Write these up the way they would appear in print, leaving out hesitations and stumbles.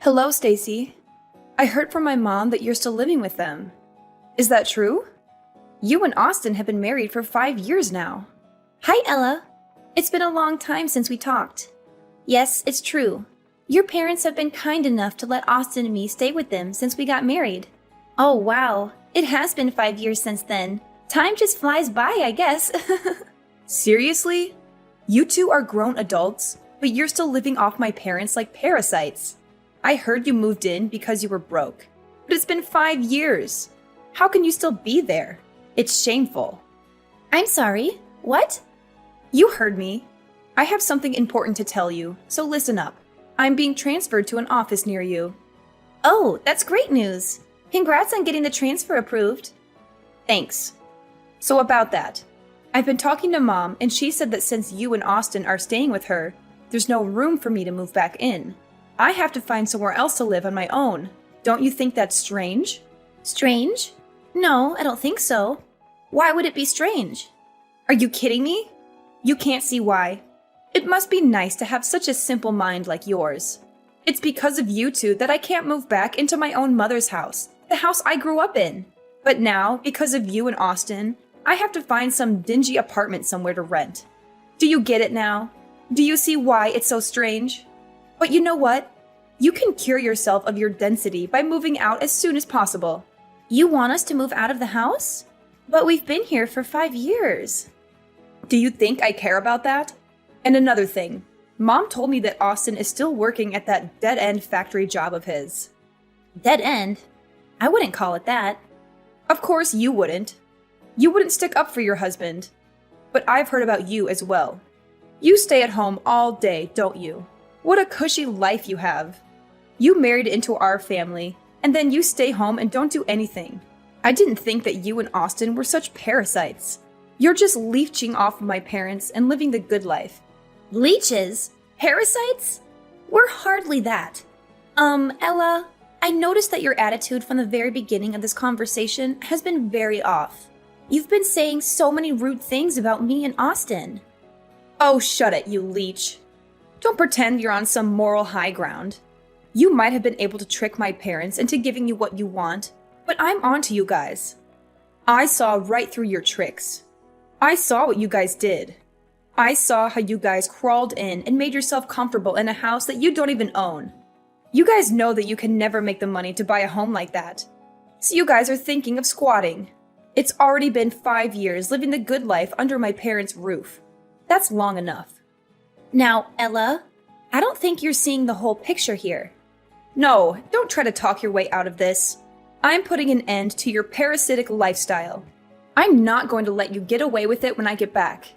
Hello, Stacy. I heard from my mom that you're still living with them. Is that true? You and Austin have been married for 5 years now. Hi, Ella. It's been a long time since we talked. Yes, it's true. Your parents have been kind enough to let Austin and me stay with them since we got married. Oh, wow. It has been 5 years since then. Time just flies by, I guess. Seriously? You two are grown adults, but you're still living off my parents like parasites. I heard you moved in because you were broke, but it's been 5 years. How can you still be there? It's shameful. I'm sorry. What? You heard me. I have something important to tell you, so listen up. I'm being transferred to an office near you. Oh, that's great news. Congrats on getting the transfer approved. Thanks. So about that, I've been talking to Mom, and she said that since you and Austin are staying with her, there's no room for me to move back in. I have to find somewhere else to live on my own. Don't you think that's strange? Strange? No, I don't think so. Why would it be strange? Are you kidding me? You can't see why. It must be nice to have such a simple mind like yours. It's because of you two that I can't move back into my own mother's house, the house I grew up in. But now, because of you and Austin, I have to find some dingy apartment somewhere to rent. Do you get it now? Do you see why it's so strange? But you know what? You can cure yourself of your density by moving out as soon as possible. You want us to move out of the house? But we've been here for 5 years. Do you think I care about that? And another thing, Mom told me that Austin is still working at that dead-end factory job of his. Dead end? I wouldn't call it that. Of course you wouldn't. You wouldn't stick up for your husband. But I've heard about you as well. You stay at home all day, don't you? What a cushy life you have. You married into our family, and then you stay home and don't do anything. I didn't think that you and Austin were such parasites. You're just leeching off of my parents and living the good life. Leeches? Parasites? We're hardly that. Ella, I noticed that your attitude from the very beginning of this conversation has been very off. You've been saying so many rude things about me and Austin. Oh, shut it, you leech. Don't pretend you're on some moral high ground. You might have been able to trick my parents into giving you what you want, but I'm on to you guys. I saw right through your tricks. I saw what you guys did. I saw how you guys crawled in and made yourself comfortable in a house that you don't even own. You guys know that you can never make the money to buy a home like that. So you guys are thinking of squatting. It's already been 5 years living the good life under my parents' roof. That's long enough. Now, Ella, I don't think you're seeing the whole picture here. No, don't try to talk your way out of this. I'm putting an end to your parasitic lifestyle. I'm not going to let you get away with it when I get back.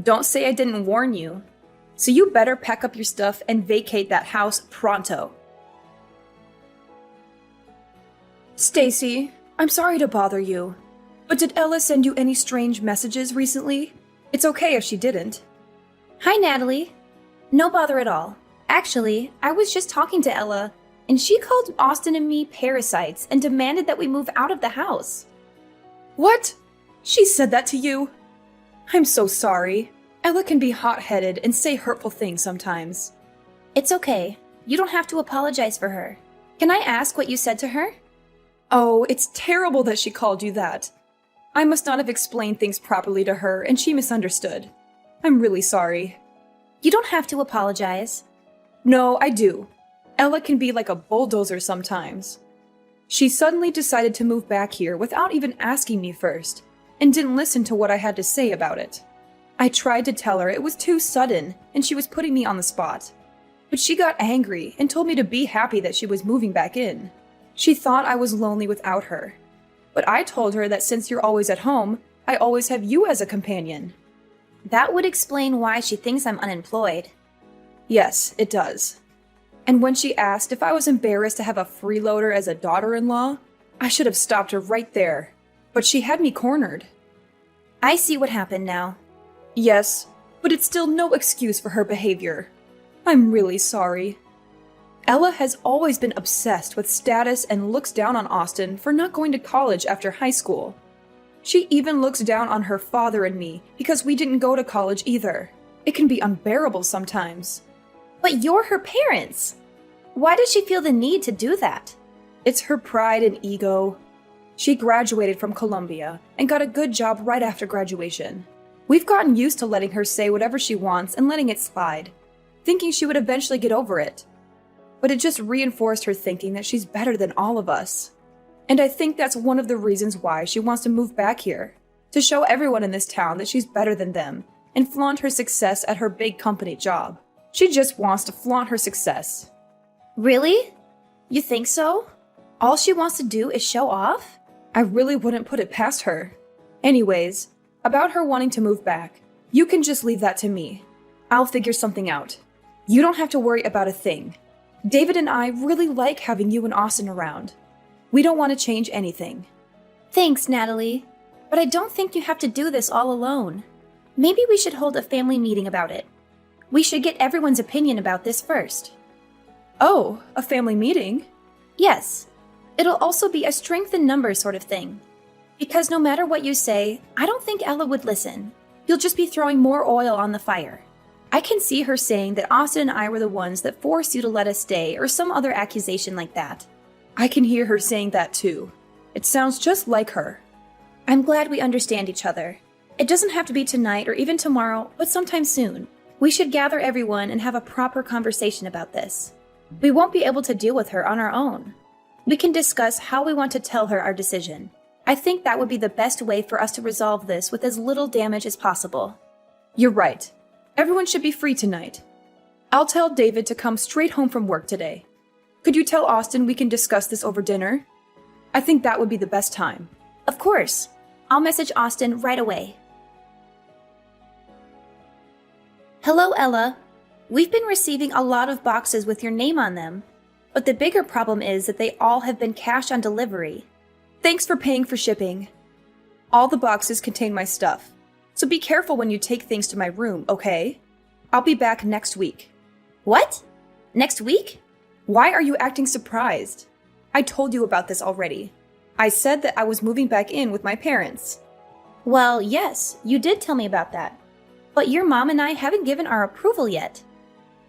Don't say I didn't warn you. So you better pack up your stuff and vacate that house pronto. Stacy, I'm sorry to bother you, but did Ella send you any strange messages recently? It's okay if she didn't. Hi, Natalie. No bother at all. Actually, I was just talking to Ella, and she called Austin and me parasites and demanded that we move out of the house. What? She said that to you? I'm so sorry. Ella can be hot-headed and say hurtful things sometimes. It's okay. You don't have to apologize for her. Can I ask what you said to her? Oh, it's terrible that she called you that. I must not have explained things properly to her, and she misunderstood. I'm really sorry. You don't have to apologize. No, I do. Ella can be like a bulldozer sometimes. She suddenly decided to move back here without even asking me first, and didn't listen to what I had to say about it. I tried to tell her it was too sudden, and she was putting me on the spot. But she got angry and told me to be happy that she was moving back in. She thought I was lonely without her. But I told her that since you're always at home, I always have you as a companion. That would explain why she thinks I'm unemployed. Yes, it does. And when she asked if I was embarrassed to have a freeloader as a daughter-in-law, I should have stopped her right there. But she had me cornered. I see what happened now. Yes, but it's still no excuse for her behavior. I'm really sorry. Ella has always been obsessed with status and looks down on Austin for not going to college after high school. She even looks down on her father and me because we didn't go to college either. It can be unbearable sometimes. But you're her parents. Why does she feel the need to do that? It's her pride and ego. She graduated from Columbia and got a good job right after graduation. We've gotten used to letting her say whatever she wants and letting it slide, thinking she would eventually get over it. But it just reinforced her thinking that she's better than all of us. And I think that's one of the reasons why she wants to move back here, to show everyone in this town that she's better than them and flaunt her success at her big company job. She just wants to flaunt her success. Really? You think so? All she wants to do is show off? I really wouldn't put it past her. Anyways, about her wanting to move back, you can just leave that to me. I'll figure something out. You don't have to worry about a thing. David and I really like having you and Austin around. We don't want to change anything. Thanks, Natalie. But I don't think you have to do this all alone. Maybe we should hold a family meeting about it. We should get everyone's opinion about this first. Oh, a family meeting? Yes. It'll also be a strength in numbers sort of thing. Because no matter what you say, I don't think Ella would listen. You'll just be throwing more oil on the fire. I can see her saying that Austin and I were the ones that forced you to let us stay or some other accusation like that. I can hear her saying that too. It sounds just like her. I'm glad we understand each other. It doesn't have to be tonight or even tomorrow, but sometime soon. We should gather everyone and have a proper conversation about this. We won't be able to deal with her on our own. We can discuss how we want to tell her our decision. I think that would be the best way for us to resolve this with as little damage as possible. You're right. Everyone should be free tonight. I'll tell David to come straight home from work today. Could you tell Austin we can discuss this over dinner? I think that would be the best time. Of course. I'll message Austin right away. Hello, Ella. We've been receiving a lot of boxes with your name on them, but the bigger problem is that they all have been cash on delivery. Thanks for paying for shipping. All the boxes contain my stuff, so be careful when you take things to my room, okay? I'll be back next week. What? Next week? Why are you acting surprised? I told you about this already. I said that I was moving back in with my parents. Well, yes, you did tell me about that. But your mom and I haven't given our approval yet.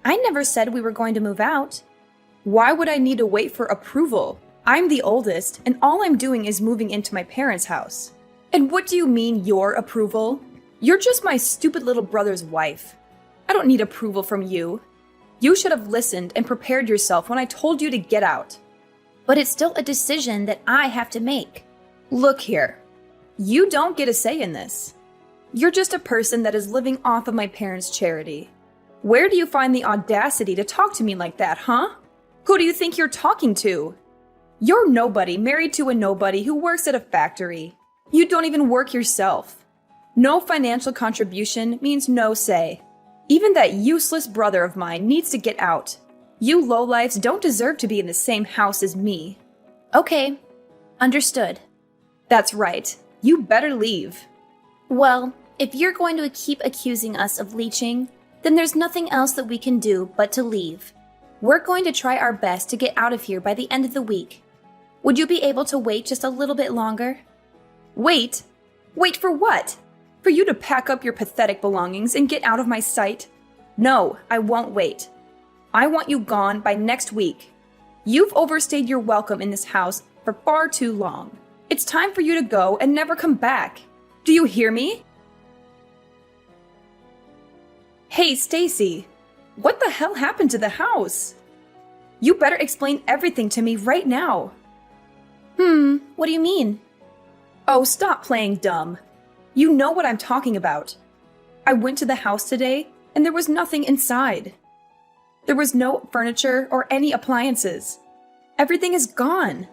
I never said we were going to move out. Why would I need to wait for approval? I'm the oldest, and all I'm doing is moving into my parents' house. And what do you mean, your approval? You're just my stupid little brother's wife. I don't need approval from you. You should have listened and prepared yourself when I told you to get out. But it's still a decision that I have to make. Look here. You don't get a say in this. You're just a person that is living off of my parents' charity. Where do you find the audacity to talk to me like that, huh? Who do you think you're talking to? You're nobody married to a nobody who works at a factory. You don't even work yourself. No financial contribution means no say. Even that useless brother of mine needs to get out. You lowlifes don't deserve to be in the same house as me. Okay, understood. That's right. You better leave. Well, if you're going to keep accusing us of leeching, then there's nothing else that we can do but to leave. We're going to try our best to get out of here by the end of the week. Would you be able to wait just a little bit longer? Wait? Wait for what? For you to pack up your pathetic belongings and get out of my sight? No, I won't wait. I want you gone by next week. You've overstayed your welcome in this house for far too long. It's time for you to go and never come back. Do you hear me? Hey, Stacy. What the hell happened to the house? You better explain everything to me right now. What do you mean? Oh, stop playing dumb. You know what I'm talking about. I went to the house today, and there was nothing inside. There was no furniture or any appliances. Everything is gone.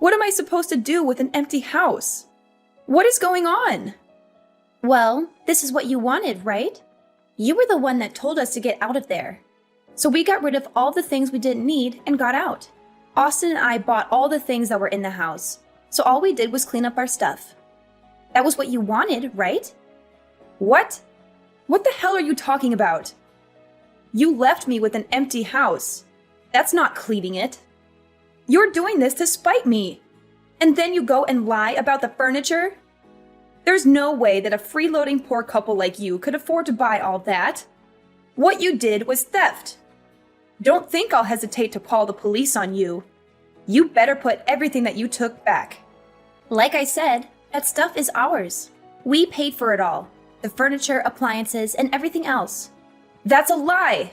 What am I supposed to do with an empty house? What is going on? Well, this is what you wanted, right? You were the one that told us to get out of there. So we got rid of all the things we didn't need and got out. Austin and I bought all the things that were in the house. So all we did was clean up our stuff. That was what you wanted, right? What? What the hell are you talking about? You left me with an empty house. That's not cleaning it. You're doing this to spite me. And then you go and lie about the furniture? There's no way that a freeloading poor couple like you could afford to buy all that. What you did was theft. Don't think I'll hesitate to call the police on you. You better put everything that you took back. Like I said, that stuff is ours. We paid for it all. The furniture, appliances, and everything else. That's a lie!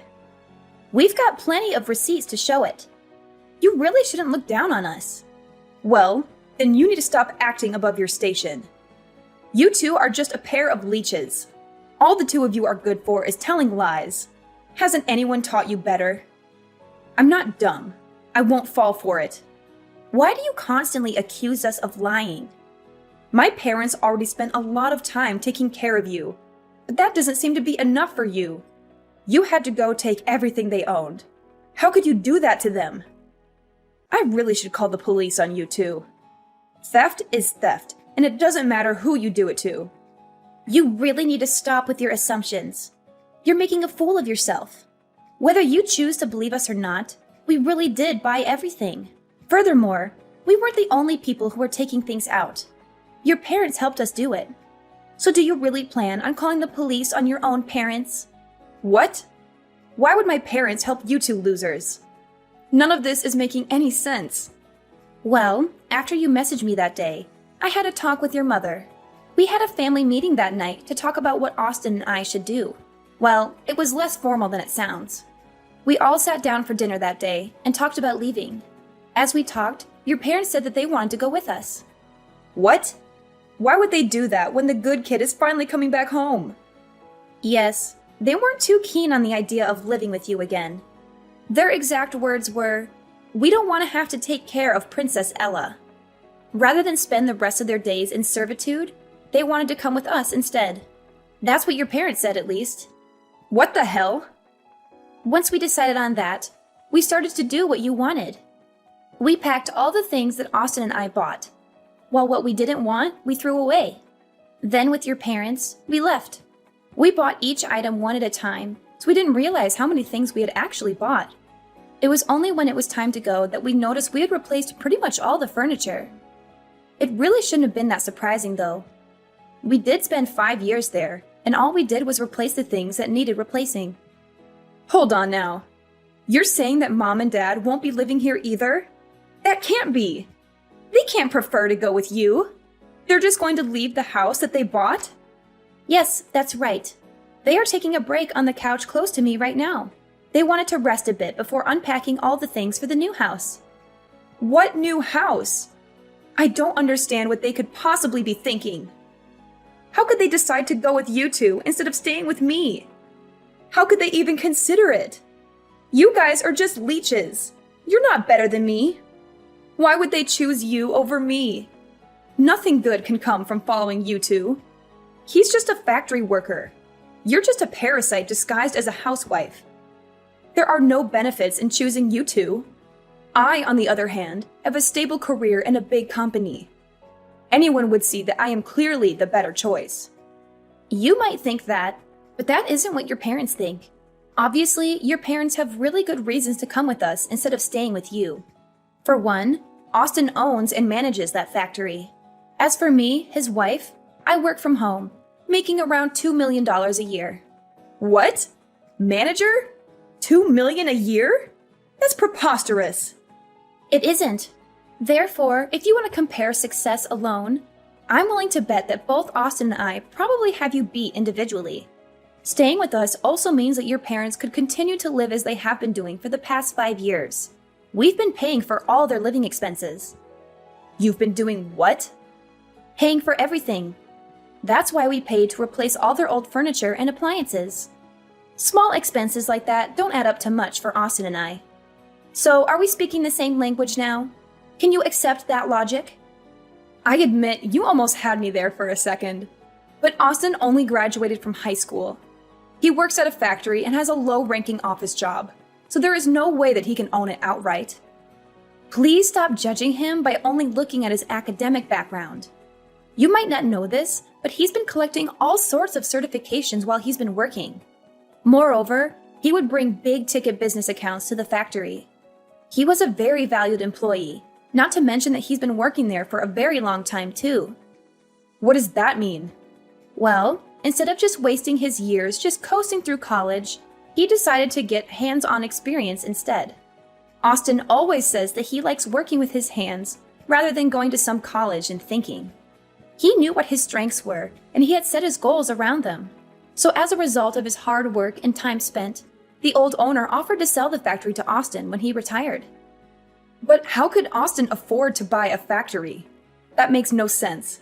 We've got plenty of receipts to show it. You really shouldn't look down on us. Well, then you need to stop acting above your station. You two are just a pair of leeches. All the two of you are good for is telling lies. Hasn't anyone taught you better? I'm not dumb. I won't fall for it. Why do you constantly accuse us of lying? My parents already spent a lot of time taking care of you, but that doesn't seem to be enough for you. You had to go take everything they owned. How could you do that to them? I really should call the police on you two. Theft is theft, and it doesn't matter who you do it to. You really need to stop with your assumptions. You're making a fool of yourself. Whether you choose to believe us or not, we really did buy everything. Furthermore, we weren't the only people who were taking things out. Your parents helped us do it. So do you really plan on calling the police on your own parents? What? Why would my parents help you two losers? None of this is making any sense. Well, after you messaged me that day, I had a talk with your mother. We had a family meeting that night to talk about what Austin and I should do. Well, it was less formal than it sounds. We all sat down for dinner that day and talked about leaving. As we talked, your parents said that they wanted to go with us. What? Why would they do that when the good kid is finally coming back home? Yes, they weren't too keen on the idea of living with you again. Their exact words were, "We don't want to have to take care of Princess Ella." Rather than spend the rest of their days in servitude, they wanted to come with us instead. That's what your parents said, at least. What the hell? Once we decided on that, we started to do what you wanted. We packed all the things that Austin and I bought, while what we didn't want, we threw away. Then with your parents, we left. We bought each item one at a time, so we didn't realize how many things we had actually bought. It was only when it was time to go that we noticed we had replaced pretty much all the furniture. It really shouldn't have been that surprising, though. We did spend 5 years there, and all we did was replace the things that needed replacing. Hold on now. You're saying that Mom and Dad won't be living here either? That can't be. They can't prefer to go with you. They're just going to leave the house that they bought? Yes, that's right. They are taking a break on the couch close to me right now. They wanted to rest a bit before unpacking all the things for the new house. What new house? I don't understand what they could possibly be thinking. How could they decide to go with you two instead of staying with me? How could they even consider it? You guys are just leeches. You're not better than me. Why would they choose you over me? Nothing good can come from following you two. He's just a factory worker. You're just a parasite disguised as a housewife. There are no benefits in choosing you two. I, on the other hand, have a stable career in a big company. Anyone would see that I am clearly the better choice. You might think that, but that isn't what your parents think. Obviously, your parents have really good reasons to come with us instead of staying with you. For one, Austin owns and manages that factory. As for me, his wife, I work from home, making around $2 million a year. What? Manager? $2 million a year? That's preposterous. It isn't. Therefore, if you want to compare success alone, I'm willing to bet that both Austin and I probably have you beat individually. Staying with us also means that your parents could continue to live as they have been doing for the past 5 years. We've been paying for all their living expenses. You've been doing what? Paying for everything. That's why we paid to replace all their old furniture and appliances. Small expenses like that don't add up to much for Austin and I. So, are we speaking the same language now? Can you accept that logic? I admit you almost had me there for a second. But Austin only graduated from high school. He works at a factory and has a low-ranking office job, so there is no way that he can own it outright. Please stop judging him by only looking at his academic background. You might not know this, but he's been collecting all sorts of certifications while he's been working. Moreover, he would bring big-ticket business accounts to the factory. He was a very valued employee, not to mention that he's been working there for a very long time too. What does that mean? Well, instead of just wasting his years just coasting through college, he decided to get hands-on experience instead. Austin always says that he likes working with his hands rather than going to some college and thinking. He knew what his strengths were, and he had set his goals around them. So as a result of his hard work and time spent, the old owner offered to sell the factory to Austin when he retired. But how could Austin afford to buy a factory? That makes no sense.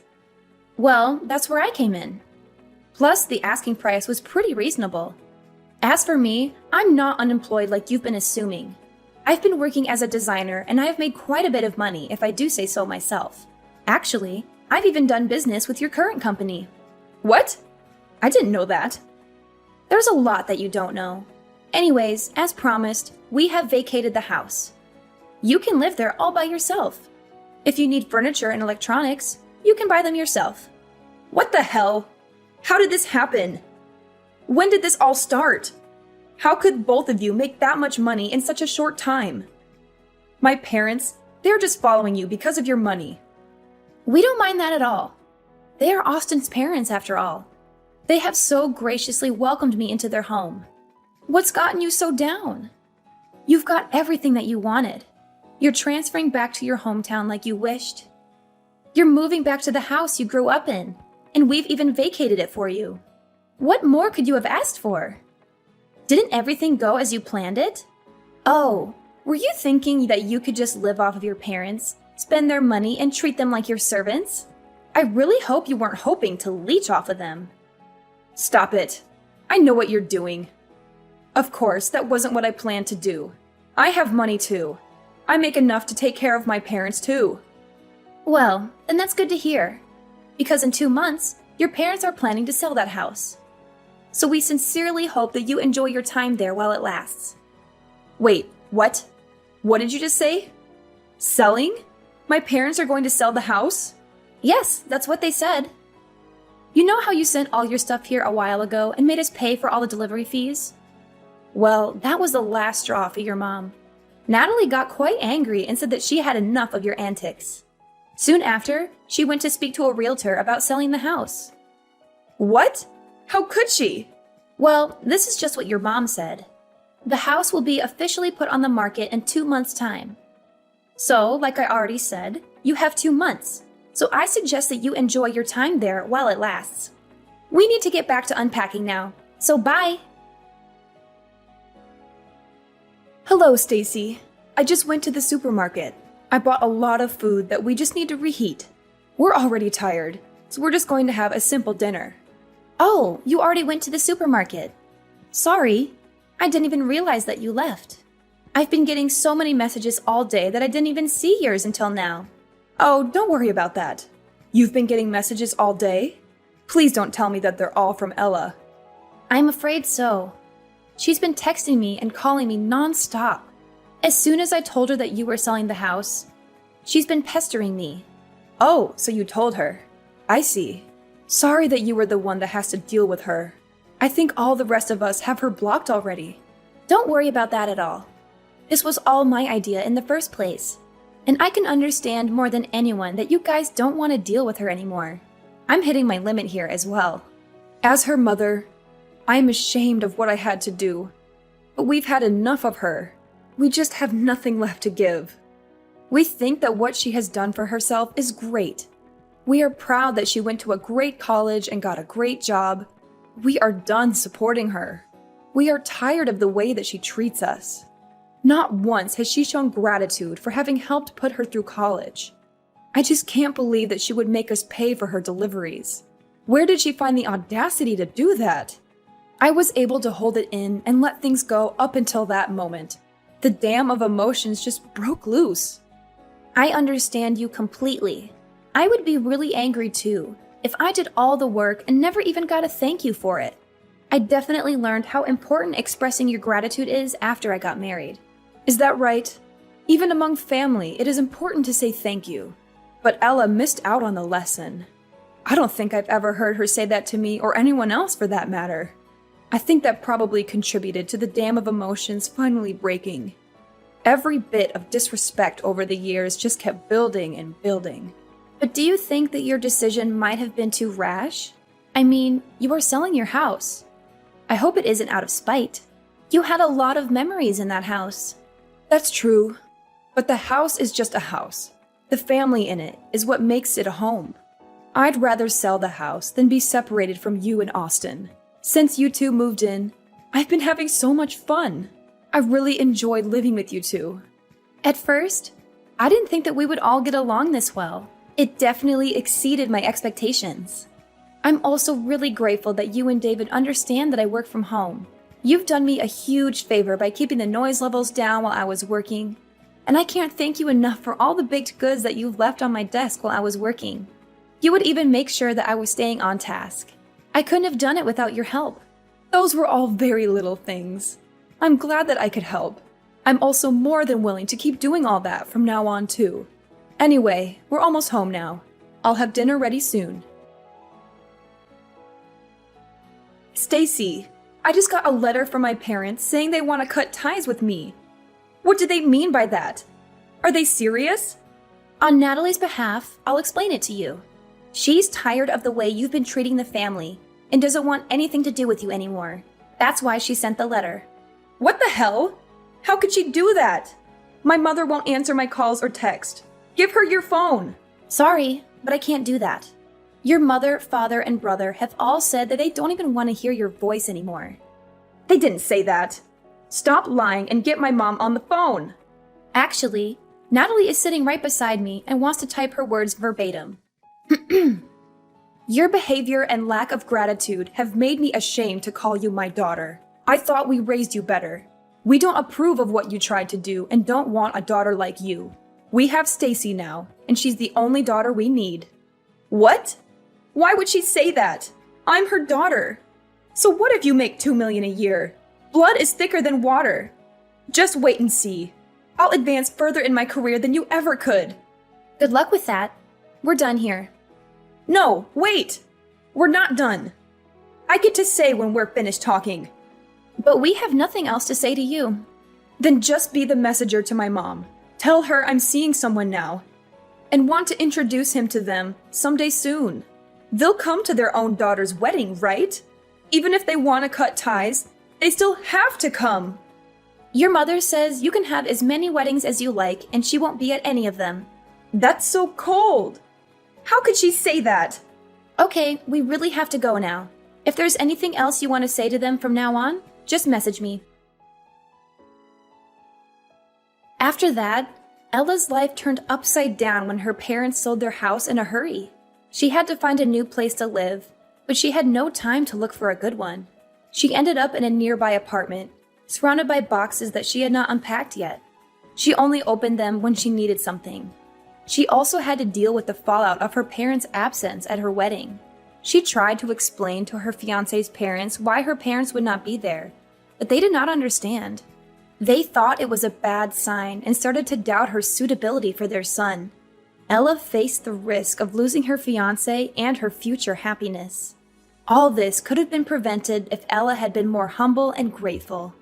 Well, that's where I came in. Plus, the asking price was pretty reasonable. As for me, I'm not unemployed like you've been assuming. I've been working as a designer, and I have made quite a bit of money, if I do say so myself. Actually, I've even done business with your current company. What? I didn't know that. There's a lot that you don't know. Anyways, as promised, we have vacated the house. You can live there all by yourself. If you need furniture and electronics, you can buy them yourself. What the hell? How did this happen? When did this all start? How could both of you make that much money in such a short time? My parents, they're just following you because of your money. We don't mind that at all. They are Austin's parents, after all. They have so graciously welcomed me into their home. What's gotten you so down? You've got everything that you wanted. You're transferring back to your hometown like you wished. You're moving back to the house you grew up in, and we've even vacated it for you. What more could you have asked for? Didn't everything go as you planned it? Oh, were you thinking that you could just live off of your parents, spend their money, and treat them like your servants? I really hope you weren't hoping to leech off of them. Stop it. I know what you're doing. Of course, that wasn't what I planned to do. I have money too. I make enough to take care of my parents too. Well, then that's good to hear. Because in 2 months, your parents are planning to sell that house. So we sincerely hope that you enjoy your time there while it lasts. Wait, what? What did you just say? Selling? My parents are going to sell the house? Yes, that's what they said. You know how you sent all your stuff here a while ago and made us pay for all the delivery fees? Well, that was the last straw for your mom. Natalie got quite angry and said that she had enough of your antics. Soon after, she went to speak to a realtor about selling the house. What? How could she? Well, this is just what your mom said. The house will be officially put on the market in 2 months' time. So, like I already said, you have 2 months. So I suggest that you enjoy your time there while it lasts. We need to get back to unpacking now, so bye! Hello, Stacy. I just went to the supermarket. I bought a lot of food that we just need to reheat. We're already tired, so we're just going to have a simple dinner. Oh, you already went to the supermarket. Sorry, I didn't even realize that you left. I've been getting so many messages all day that I didn't even see yours until now. Oh, don't worry about that. You've been getting messages all day? Please don't tell me that they're all from Ella. I'm afraid so. She's been texting me and calling me non-stop. As soon as I told her that you were selling the house, she's been pestering me. Oh, so you told her. I see. Sorry that you were the one that has to deal with her. I think all the rest of us have her blocked already. Don't worry about that at all. This was all my idea in the first place. And I can understand more than anyone that you guys don't want to deal with her anymore. I'm hitting my limit here as well. As her mother, I am ashamed of what I had to do. But we've had enough of her. We just have nothing left to give. We think that what she has done for herself is great. We are proud that she went to a great college and got a great job. We are done supporting her. We are tired of the way that she treats us. Not once has she shown gratitude for having helped put her through college. I just can't believe that she would make us pay for her deliveries. Where did she find the audacity to do that? I was able to hold it in and let things go up until that moment. The dam of emotions just broke loose. I understand you completely. I would be really angry too if I did all the work and never even got a thank you for it. I definitely learned how important expressing your gratitude is after I got married. Is that right? Even among family, it is important to say thank you. But Ella missed out on the lesson. I don't think I've ever heard her say that to me or anyone else for that matter. I think that probably contributed to the dam of emotions finally breaking. Every bit of disrespect over the years just kept building and building. But do you think that your decision might have been too rash? I mean, you are selling your house. I hope it isn't out of spite. You had a lot of memories in that house. That's true. But the house is just a house. The family in it is what makes it a home. I'd rather sell the house than be separated from you and Austin. Since you two moved in, I've been having so much fun. I really enjoyed living with you two. At first, I didn't think that we would all get along this well. It definitely exceeded my expectations. I'm also really grateful that you and David understand that I work from home. You've done me a huge favor by keeping the noise levels down while I was working, and I can't thank you enough for all the baked goods that you've left on my desk while I was working. You would even make sure that I was staying on task. I couldn't have done it without your help. Those were all very little things. I'm glad that I could help. I'm also more than willing to keep doing all that from now on too. Anyway, we're almost home now. I'll have dinner ready soon. Stacy, I just got a letter from my parents saying they want to cut ties with me. What do they mean by that? Are they serious? On Natalie's behalf, I'll explain it to you. She's tired of the way you've been treating the family and doesn't want anything to do with you anymore. That's why she sent the letter. What the hell? How could she do that? My mother won't answer my calls or text. Give her your phone. Sorry, but I can't do that. Your mother, father, and brother have all said that they don't even want to hear your voice anymore. They didn't say that. Stop lying and get my mom on the phone. Actually, Natalie is sitting right beside me and wants to type her words verbatim. Your behavior and lack of gratitude have made me ashamed to call you my daughter. I thought we raised you better. We don't approve of what you tried to do and don't want a daughter like you. We have Stacy now, and she's the only daughter we need. What? Why would she say that? I'm her daughter. So what if you make $2 million a year? Blood is thicker than water. Just wait and see. I'll advance further in my career than you ever could. Good luck with that. We're done here. No, wait! We're not done. I get to say when we're finished talking. But we have nothing else to say to you. Then just be the messenger to my mom. Tell her I'm seeing someone now, and want to introduce him to them someday soon. They'll come to their own daughter's wedding, right? Even if they want to cut ties, they still have to come. Your mother says you can have as many weddings as you like, and she won't be at any of them. That's so cold. How could she say that? Okay, we really have to go now. If there's anything else you want to say to them from now on, just message me. After that, Ella's life turned upside down when her parents sold their house in a hurry. She had to find a new place to live, but she had no time to look for a good one. She ended up in a nearby apartment, surrounded by boxes that she had not unpacked yet. She only opened them when she needed something. She also had to deal with the fallout of her parents' absence at her wedding. She tried to explain to her fiancé's parents why her parents would not be there, but they did not understand. They thought it was a bad sign and started to doubt her suitability for their son. Ella faced the risk of losing her fiancé and her future happiness. All this could have been prevented if Ella had been more humble and grateful.